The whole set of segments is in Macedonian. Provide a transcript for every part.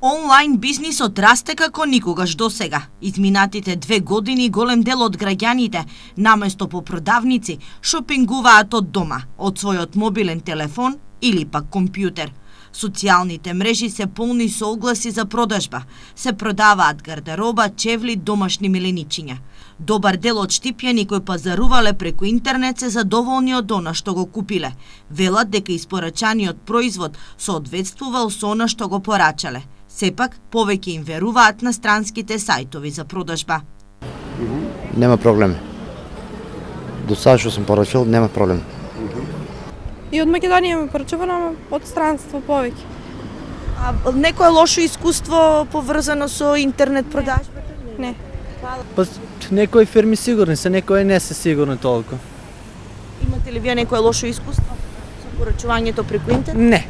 Онлайн бизнисот расте како никогаш досега. Изминатите 2 години голем дел од граѓаните, наместо по продавници, шопингуваат од дома, од својот мобилен телефон или пак компјутер. Социјалните мрежи се полни со огласи за продажба. Се продаваат гардероба, чевли, домашни миленичиња. Добар дел од штипјани кои пазарувале преку интернет се задоволни од она што го купиле. Велат дека испорачаниот производ соодветствувал со она што го порачале. Сепак, повеќе им веруваат на странските сајтови за продажба. Нема проблем. До сега што сум порачал, нема проблем. И од Македонија ме порачувано, од странство повеќе. А некое лошо искуство поврзано со интернет продажбата? Не. Па некои фирми сигурни се, некои не се сигурни толку. Имате ли вие некое лошо искуство со порачувањето преку интернет? Не.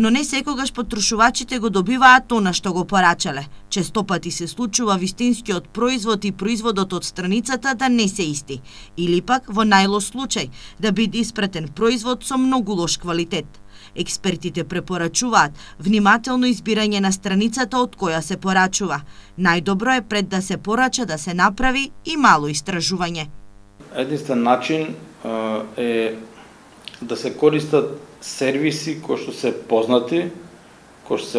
Но не секогаш потрошувачите го добиваат она што го порачале. Често пати се случува вистинскиот производ и производот од страницата да не се исти. Или пак, во најлош случај, да биде испратен производ со многу лош квалитет. Експертите препорачуваат внимателно избирање на страницата од која се порачува. Најдобро е пред да се порача да се направи и мало истражување. Единствен начин е да се користат сервиси кои што се познати, кои што се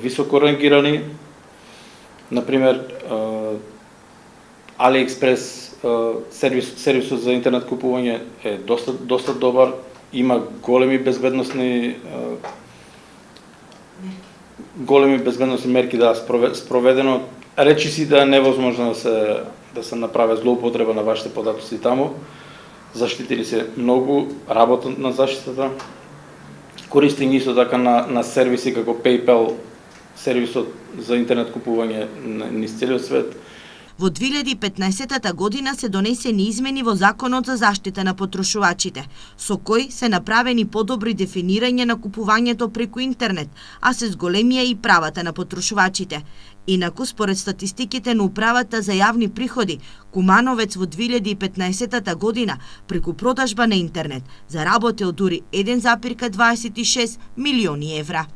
високо рангирани. Например, AliExpress сервисот за интернет купување е доста добар, има големи безбедносни мерки да спроведено. Речи си да е невозможно да се направи злоупотреба на вашите податоци таму. Заштитили се многу, работат на заштитата. Користи исто така на сервиси како PayPal, сервисот за интернет купување низ целиот свет. Во 2015 година се донесени измени во Законот за заштита на потрошувачите, со кои се направени подобри дефинирање на купувањето преку интернет, а се зголемија и правата на потрошувачите. Инаку, според статистиките на Управата за јавни приходи, Кумановец во 2015 година преку продажба на интернет заработил дури 1,26 милиони евра.